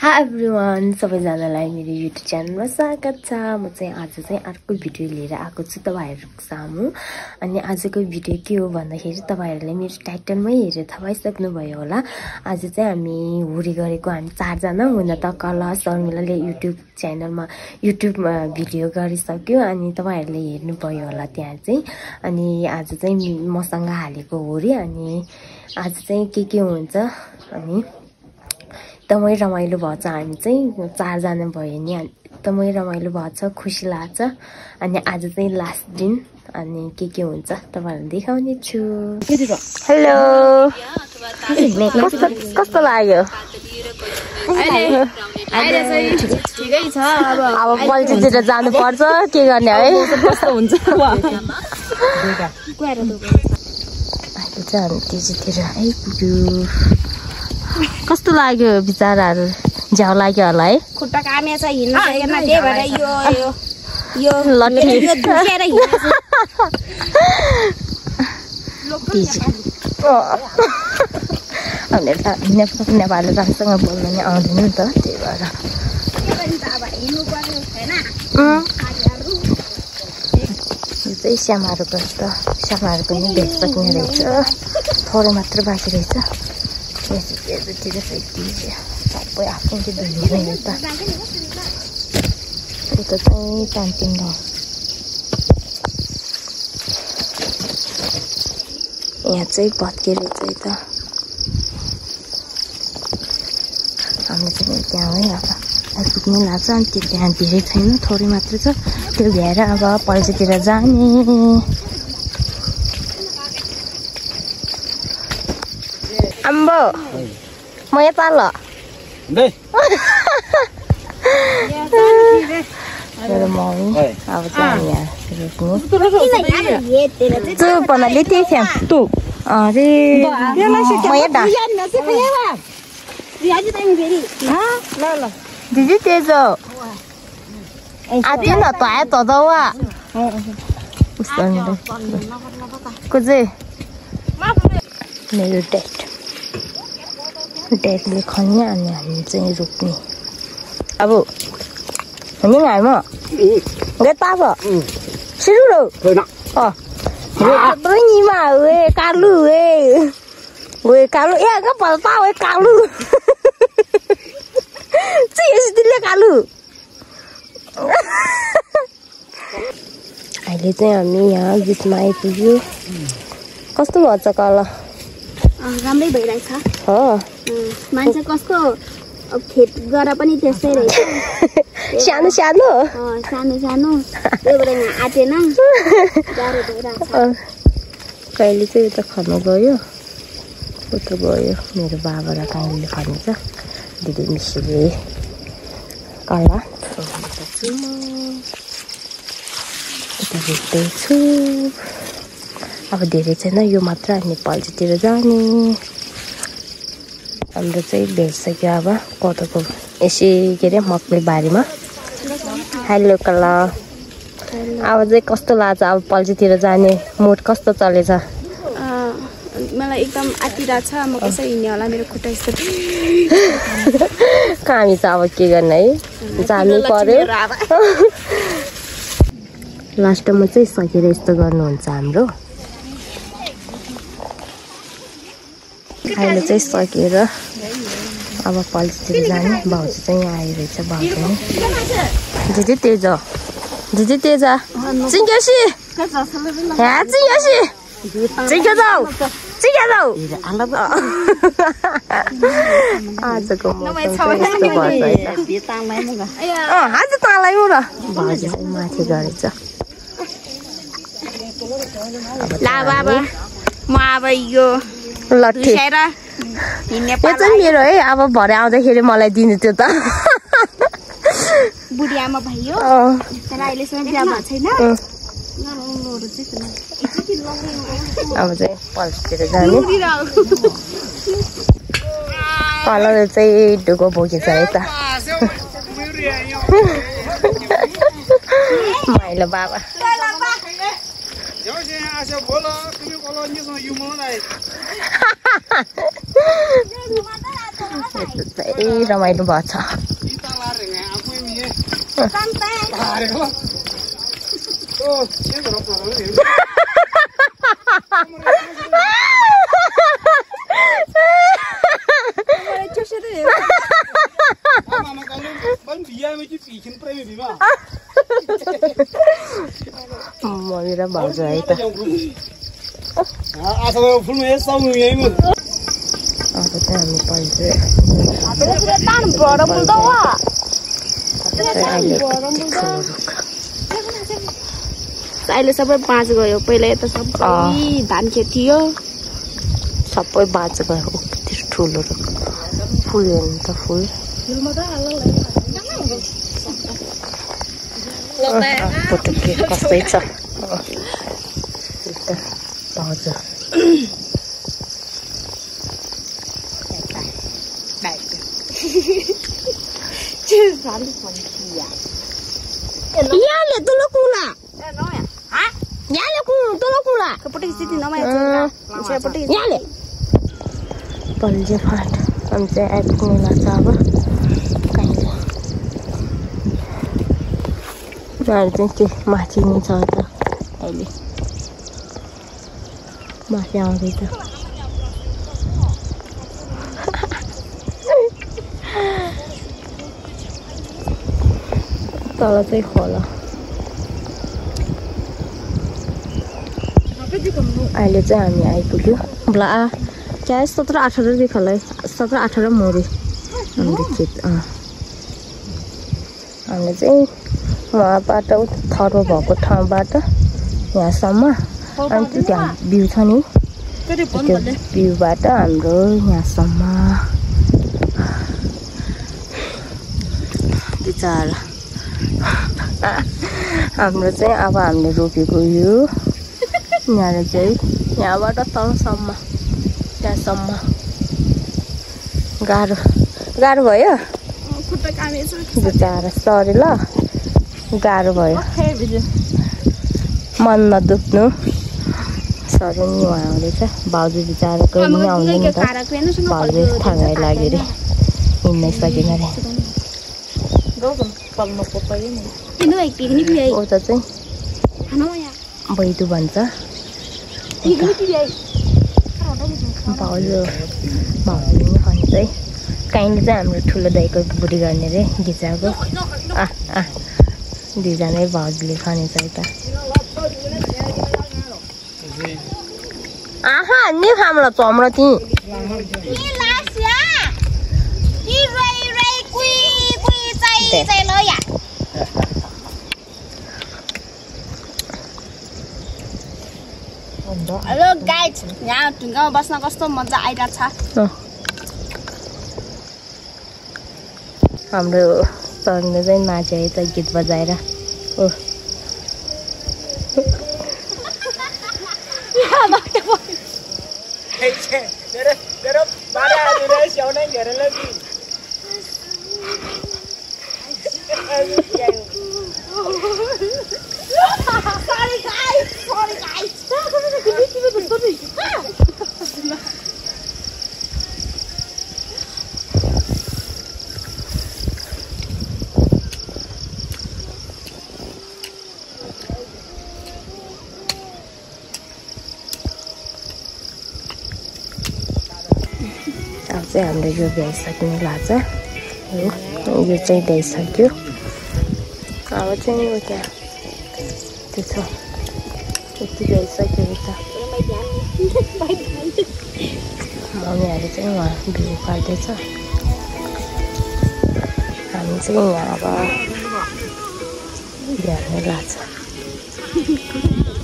Hi everyone, सबैजनालाई मेरो YouTube च्यानलमा स्वागत छ। म चाहिँ आज चाहिँ अर्को भिडियो लिएर आएको छु तपाईहरुको सामु। अनि आजको भिडियो के हो भन्दाखेरि तपाईहरुले मेरो टाइटलमै हेरेर थाहा पाइसक्नु भयो होला। आज चाहिँ हामी हुरी गरेको हामी 4 जना हुन त कला शर्मिलाले युट्युबमा भिडियो गरिसक्यो अनि तपाईहरुले हेर्नु भयो होला त्यहाँ चाहिँ। अनि आज चाहिँ मसँग हालेको हुरी अनि आज चाहिँ के हुन्छ अनि एकदमै रमाइलो भएछ। हामी चाहिँ 4 जना भयो नि एकदमै रमाइलो भएछ, खुसी लाग्छ। अनि आज चाहिँ लास्ट दिन अनि के हुन्छ तपाईहरुलाई देखाउने छु। हेलो कस्तो लाग्यो? अहिले चाहिँ ठिकै छ। अब पल्चीतिर जानु पर्छ, के गर्ने है? कस्तो हुन्छ अहिले चाहिँ हामी त्यतिर आइपुग्यो। कस्तो लाग्यो बिचाराहरु? झ्याउ लाग्यो होला है? खुट्टा काम्या छ, हिँड्न सकेन, त्यही भएर यो लट्ठी दुखेर हिँड्छ। नेपाली राम्रोसँग बोल्न नि आउँदैन नि त, त्यही भएर यो चाहिँ श्यामाहरूको श्यामाहरूको नि भेट सक्ने रहेछ, थोरै मात्र बाँकी रहेछ। यतातिर सबै आफ्नो धुने यता उता चाहिँ क्याम्पिङ गाउँ। यहाँ चाहिँ भत्के रहेछ यता। हामी चाहिँ त्यहाँ है अब आइपुग्नु लाग्छ। अनि त्यो त्यहाँ धेरै छैन, थोरै मात्र छ, त्यो भ्याएर अब पल्चीतिर जाने। आम्बो म यता ल मेरो मम्मी अब चाहिँ यहाँ रोक्नु तँ बनाले त्यही थिएँ तँ अरे म यता दिदी तेज आते न त आयो त दवा को चाहिँ मेरो डेटले खन्ने अनि हामी चाहिँ रोक्ने। अब नि ngaimo nggak tahu seru loh oh terus nyima kalu kalu ya nggak tahu kalu sih istilah kalu अहिले चाहिँ हामी यहाँ बिचमा आइपुग्यो। कस्तो भन्छ कला? राम्रै भइरहेछ हो। मान्छे कस्तो खेत गरा पनि त्यस्तै रहेछ, सानो सानो त्यही भएर यहाँ आटेन, गाह्रो भइरहेछ। कहिले चाहिँ उता खन्नु गयो, उता गयो मेरो बाबा र कहिलेले खन्छ, दिदी मिसीले कला उता भेट्दैछु। अब धेरै छैन, यो मात्र हामी पल्चीतिर जाने। हाम्रो चाहिँ भेटिसक्यो अब कोदोको यसै के अरे मकै बारीमा। हेलो कला, अब चाहिँ कस्तो लाग्छ? अब पल्चीतिर जाने मुड कस्तो चलेछ? मलाई एकदम आँटिरहेछ। म कसरी हिँड्ने होला, मेरो खुट्टा यस्तो कामी छ। अब के गर्ने है, जानु पर्यो। लास्टमा चाहिँ सकेर यस्तो गर्नुहुन्छ हाम्रो। अहिले चाहिँ सकेर अब पल्चीतिर जाने। भाउजू चाहिँ यहाँ आइरहेछ। भाउजू नि दिदी तेज चिङ्केसी आजको आज तालाई हो र भाउजू चाहिँ माथि गरेछ। म अब यो लट्ठी यो चाहिँ मेरो है। अब भरे आउँदाखेरि मलाई दिनु त्यो त बुढी आमा भयो तर अहिलेसम्म बिहा भएको छैन। अब चाहिँ पल्चीतिर जाने। कलर चाहिँ डुगो बोकेछ है त माइलो बाबा रमाइलो भएको छ मेरा भाउजू है त अब चाहिँ हामी पहिले अहिले सबै बाँच गयो पहिला यता सबै धान खेत थियो सबै बाँच गयो कति ठुलो फुल हेर्नु त फुल फोटो के कस्तै छ भाउजू Yale tolo kula. Ha? Yale tolo kula. Kapati स्थिति नमाया छ. Yale. पल्जे फाट हम चाहिँ आइपुग्नु लाग्छ अब उनीहरू चाहिँ त्यो माथि नै छ त अहिले माथि आउँदैछ तल चाहिँ खोला अहिले चाहिँ हामी आइपुग्यो ब्ला क्या 17-18 देखा 17-18 मोरे हाम्रो खेत हामीले चाहिँ वहाँबाट थरो भएको ठाउँबाट यहाँसम्म अनि त्यो त्यहाँ भ्यू छ नि त्यो भ्यूबाट हाम्रो यहाँसम्म बिचारा हाम्रो चाहिँ अब हामीले रोपेको यो यहाँ चाहिँ यहाँबाट तलसम्म त्यहाँसम्म गाह्रो भयो बिचारा सरी ल गाह्रो भयो मन नदुख्नु सरी नि उहाँ आउँदैछ भाउजू बिचाराको नि आउँदैन त भाउजू थागै लाग्यो अरे हिँड्नै सकेन अरे उता चाहिँ बैदु भन्छ भाउजू नि खान्छ है काइन्ड चाहिँ हाम्रो ठुलो दाइको बुढी गर्ने रे गिचाको दुईजनै भाउजूले खानेछ यता आहा नि खामला चम्रा ती हेलो गाइज यहाँ ढुङ्गामा बस्न कस्तो मजा आइरहेछ हाम्रो सरले चाहिँ नाच्यो है त गीत बजाएर ओ चाहिँ हाम्रो यो भ्याइसक्ने लाग्छ यो चाहिँ भ्याइसक्यो अब चाहिँ यो त्यहाँ त्यो छ यति भ्याइसक्यो त मम्मीहरू चाहिँ उहाँ बिउ पाल्दैछ हामी चाहिँ यहाँ अब भ्याउनु लाग्छ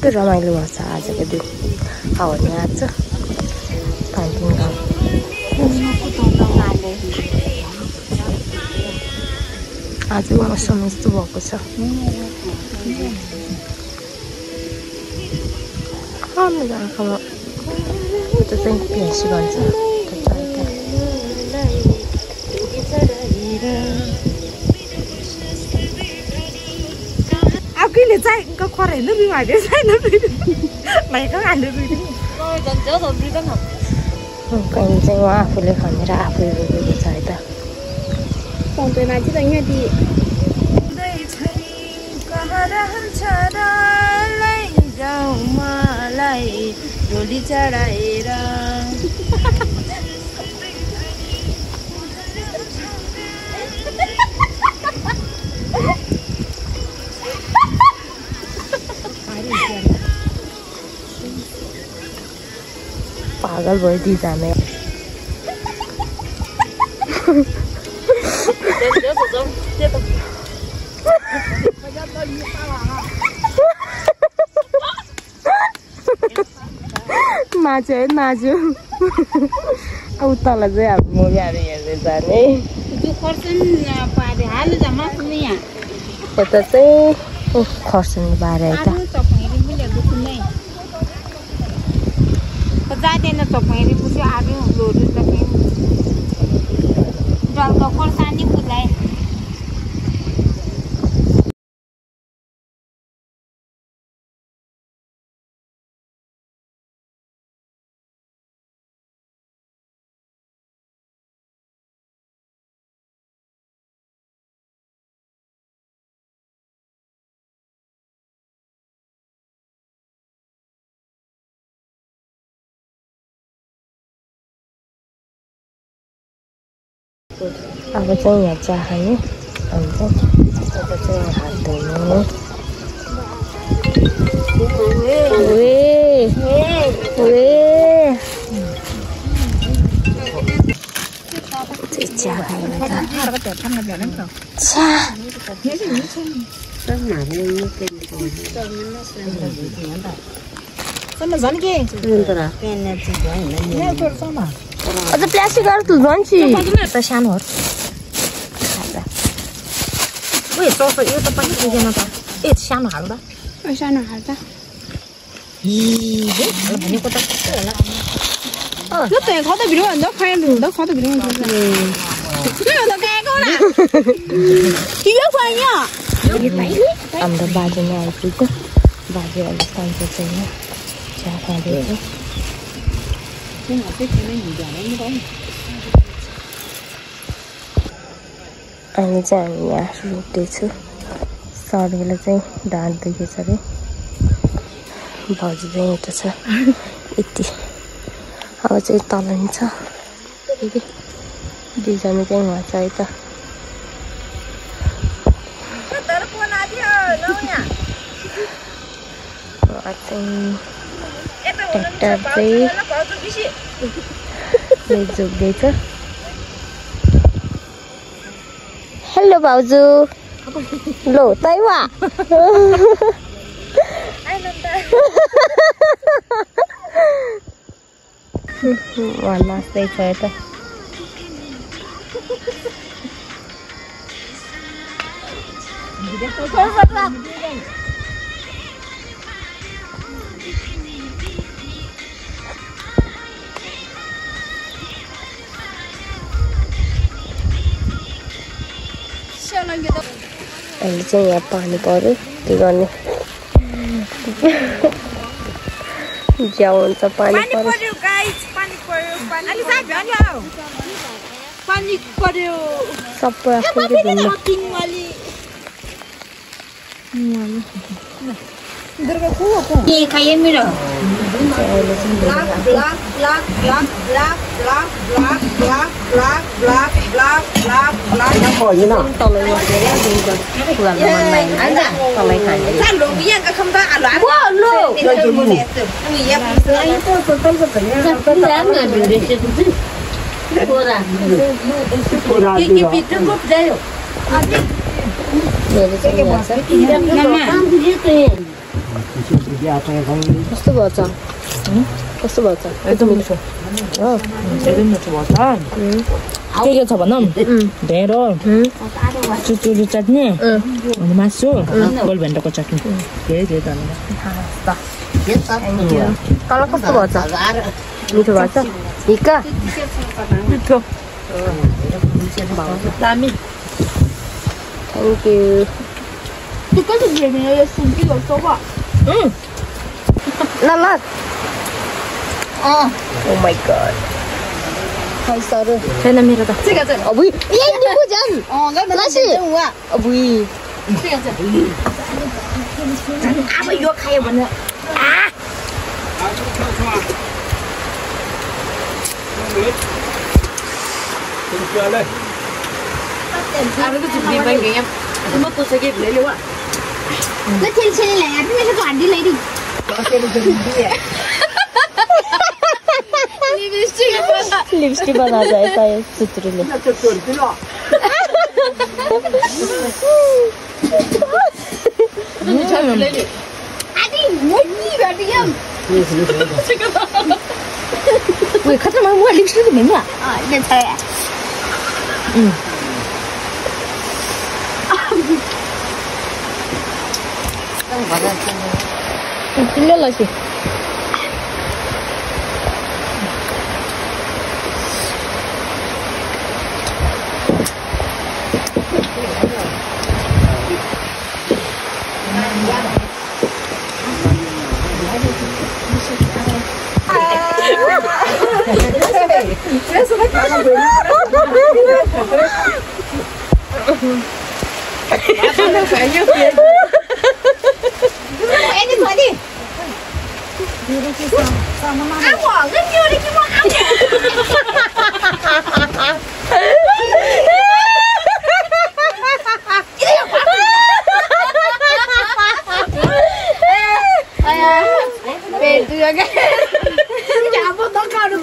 त्यो रमाइलो भएको छ आजको दिन हावाले आएको छ पार्किङ गाउँ आज मौसम यस्तो भएको छ त्यो चाहिँ प्यासी भन्छ आफै để chạy có khoa để nước đi ngoài để chạy nước đi mày có ăn được gì rồi gần chỗ rồi đi con học cái चाहिँ उहाँ आफूले खनेर आफूले रोपेको छ है त पाउँदैन चाहिँ त यहाँ दि डोली चढाएर पागल भयो दुईजना माजु है माजु अब तल चाहिँ अब मुभीहरू हेर्दै जाने यता चाहिँ खर्सानी बारे है त जाँदैन तपाईहरु पुग्यो आलु लोडु सके जलको खोर्सानी बुलाए अब चाहिँ यहाँ चिया खाने अनि चाहिँ अब चाहिँ हात धुने चिया खाने अझ प्लास्टिक अर्थ भन्छ त सानो हो उयो चौसो यो त पनि पुगेन त ए सानो हाल्दा सानो हाल्दा भनेको त कस्तो होला यो त खदा भिडियो भन्दा फाइन हुँदा खदा भिडियो हुन्छ यो त गएको होला किन फाइया हाम्रो बाजे नै आइपुग्यो बाजे अहिले सन्चो छैन चिया खाँदैछ अहिले चाहिँ हामी यहाँ रोप्दैछु सरले चाहिँ ढाड दुखेछ अरे भाउजू चाहिँ यता छ यति अब चाहिँ तल नि छ दुईजना चाहिँ उहाँ छ है त ट्र्याक्टर चाहिँ जोग्दैछ हेलो भाउजू लो तैवा उहाँ नाच्दैछ यता अहिले चाहिँ यहाँ पानी पर्यो के गर्ने ज्याउ हुन्छ पानी पर्यो सबै ये खाइए मेरो कस्तो भएछ कस्तो भएछ एकदम मिठो एकदम मिठो भएछ के छ भनौँ ढेँडो चुचुरी चट्नी अनि मासु गोलभेन्डाको चट्नी धेरै धेरै धन्यवाद तल कस्तो भएछ मिठो भएछ हिक्का मिठो दामी thank you 这个是这边的手机的手吧？Nalat. Oh my god. Hai saru. Saya mira ta. 这个这个。 Abui. Ye ni bujan. Oh, cái mình Nasi. Abui. 这个这个。Apa yo kaya bana. Ah. Ada tu jadi bangga ya. Cuma tu saja beli lewat. Nó trên xe lẻ, cái này toàn đi lấy đi. Lipstick बना जाए शायद चित्र में Adi, muốn gì vậy đi em? Ui, khát lắm mua lipstick của mình à? Để thề. Pilih lagi. Em đi thôi đi. Ăn quả rất nhiều đi chứ mà ăn. Về đưa cái. Chả có tao cao được.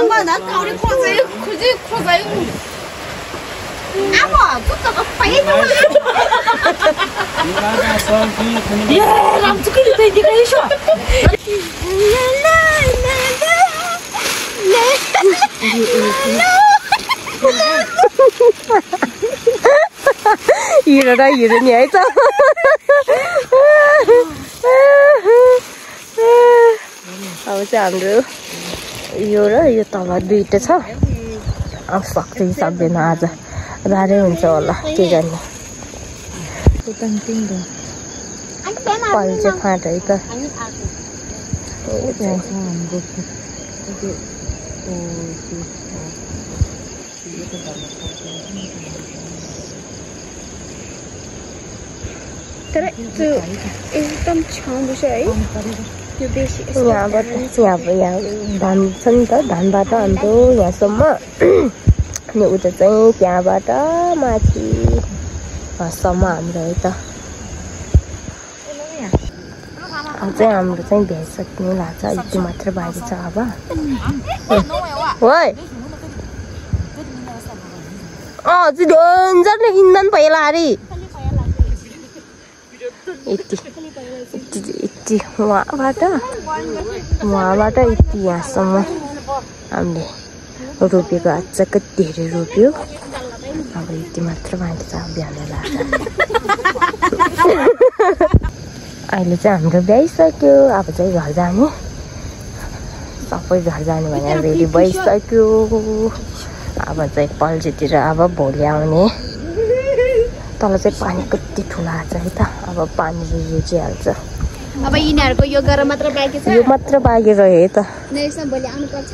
Mà nó cao đi khoa giấy, khoa giấy. Ám à, cứ tao có phải nữa. Yeah, làm cho cái gì đi cái sao? 이러다 이러니 해서 अब चाहिँ हाम्रो यो र यो तल दुईटा छ अब सक्दै सक्दैन आज गाह्रै हुन्छ होला के गर्ने पल चाहिँ फाँट है त तर त्यो एकदम छाउँदो छ है यो बेसी यहाँबाट यहाँ धान छ नि त धानबाट हाम्रो यहाँसम्म अनि उता चाहिँ त्यहाँबाट माथिसम्म हाम्रो है त चाहिँ हाम्रो चाहिँ भ्याइसक्नु लाग्छ यति मात्र बाँकी छ अब ओइ झन् इन्धन पहिला अरे यति वहाँबाट यति यहाँसम्म हामीले रोपेको आज कति धेरै रोप्यो अब यति मात्र बाँकी छ बिहान लाग्छ अहिले चाहिँ हाम्रो भ्याइसक्यो अब चाहिँ घर जाने सबै घर जाने भनेर रेडी भइसक्यो अब चाहिँ पल्जीतिर अब भोलि आउने तल चाहिँ पानी कति ठुलो आएको छ है त अब पानीले रुचिहाल्छ अब यिनीहरुको यो गरेर मात्र बाँकी छ यो मात्र बाँकी रह्यो है त नेक्स्ट भोलि आउनु पर्छ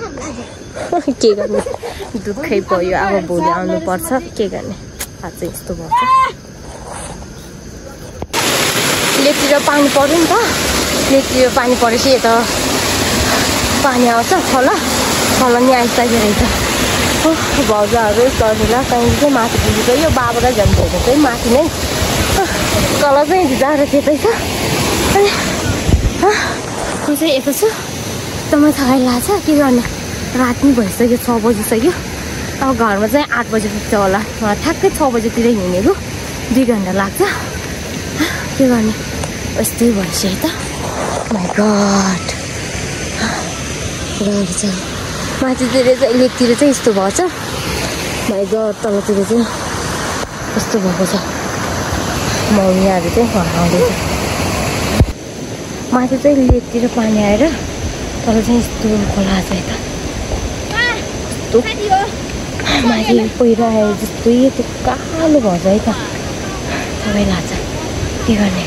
के गर्ने दुःखै भयो अब भोलि आउनु पर्छ के गर्ने आज चाहिँ यस्तो भन्छ लेकतिर पानी पर्यो नि त लेकतिर पानी परेपछि यता पानी आउँछ खोला नि आइसक्यो रहेछ भाउजूहरू सजिला कहीँ चाहिँ माथि पुगिसक्यो बाबा र झन् भोलि चाहिँ माथि नै तल चाहिँ जाडो त्यतै छ अनि म चाहिँ यता छु एकदमै थकाइ लाग्छ के गर्ने रात पनि भइसक्यो 6 बजिसक्यो अब घरमा चाहिँ 8 बजी पुग्छ होला ठ्याक्कै 6 बजीतिर हिँडेको 2 घन्टा लाग्छ के गर्ने यस्तै भइसक्यो त माई गड गाडी छ माथितिर चाहिँ लेकतिर चाहिँ यस्तो भएछ माई गड तलतिर चाहिँ यस्तो भएको छ मौरीहरू चाहिँ हराउँदैछ माथि चाहिँ लेकतिर पानी आएर तल चाहिँ यस्तो खोला छ यता जस्तो माथि पहिरो आए जस्तै त्यो कालो भन्छ है त सबै लाग्छ के गर्ने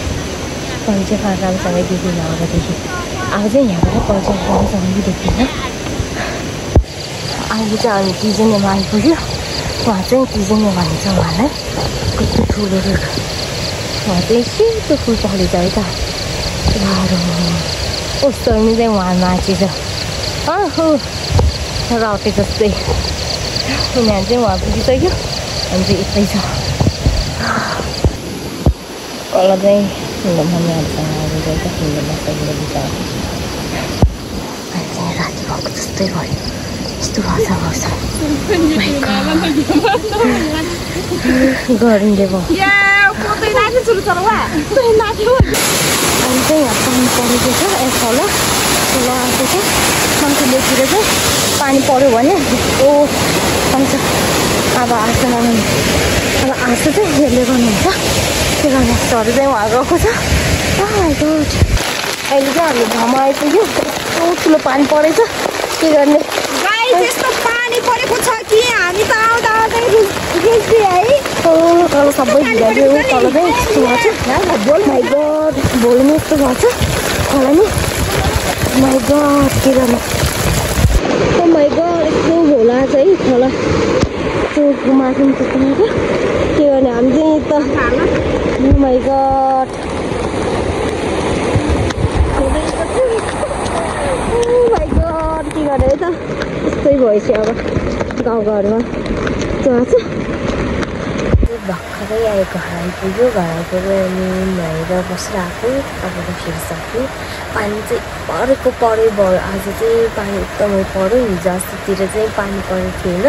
कहिले चाहिँ राम्रोसँगै देखिन अबदेखि अब चाहिँ यहाँबाट कहिले राम्रोसँगै देखिन्छ अहिले चाहिँ अनि तिजनीमा आइपुग्यो उहाँ चाहिँ तिजनी भन्छ उहाँलाई कस्तो ठुलो रुख उहाँ चाहिँ सेतो फुल फलेछ है त कस्तो चाहिँ उहाँ माथि छ रके जस्तै उनीहरू चाहिँ उहाँ पुगिसक्यो अनि चाहिँ यतै छ कल चाहिँ मम्मीहरूसँग आएर गएर हिँड्नु नसकेर बिचरा अनि चाहिँ राति भएको जस्तै भयो यस्तो वर्षा गर्छ गरिँदै भयो अनि चाहिँ यहाँ पानी परेको छ खोला खोला आएको छ मान्छेतिर चाहिँ पानी पऱ्यो भने ओ आउँछ अब आँसु लगाउनु अब आँसु चाहिँ यसले गर्नुहुन्छ त्यो गर्ने यस्तोहरू चाहिँ उहाँ गएको छ अहिले चाहिँ हामी घरमा आइपुग्यो यस्तो ठुलो पानी परेछ के गर्ने यस्तो पानी परेको छ कि हामी त आउँदा आउँदै है तल सबै भिजाइदियो तल चाहिँ यस्तो भएको छ माइ गड भोलि नै यस्तो भएको छ खोला नि माइ गड के गर्ने माइ गड यस्तो होला छ है खोला त्यो माथि त्यस्तो के गर्ने हामी चाहिँ त माइ गड माइ गड के गर्ने है त यस्तै भएछ अब गाउँघरमा त्यो छ भर्खरै आयो घर आइपुग्यो घर आइपुग्यो अनि नुहाएर बसिरहेको तपाईँको फेरिसक्यो पानी चाहिँ परेको परै भयो आज चाहिँ पानी एकदमै पऱ्यो हिजो अस्तितिर चाहिँ पानी परेको थिएन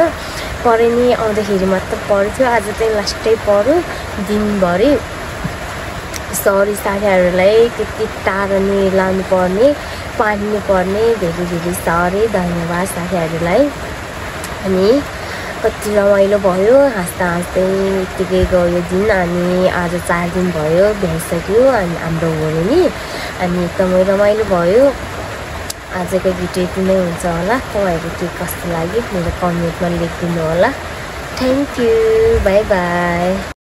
परे नि आउँदाखेरि मात्र परेको थियो आज चाहिँ लास्टै पऱ्यो दिनभरि सरी साथीहरूलाई त्यति टाढो नि लानु पर्ने पानी पर्ने धेरै धेरै सरी धन्यवाद साथीहरूलाई अनि कति रमाइलो भयो हाँस्दा हाँस्दै यत्तिकै गयो दिन अनि आज 4 दिन भयो भ्याइसक्यो अनि हाम्रो होली नि अनि एकदमै रमाइलो भयो आजको भिडियो यति नै हुन्छ होला तपाईँहरू के कस्तो लाग्यो मेरो कमेन्टमा लेखिदिनु होला थ्याङ्क यू बाई बाई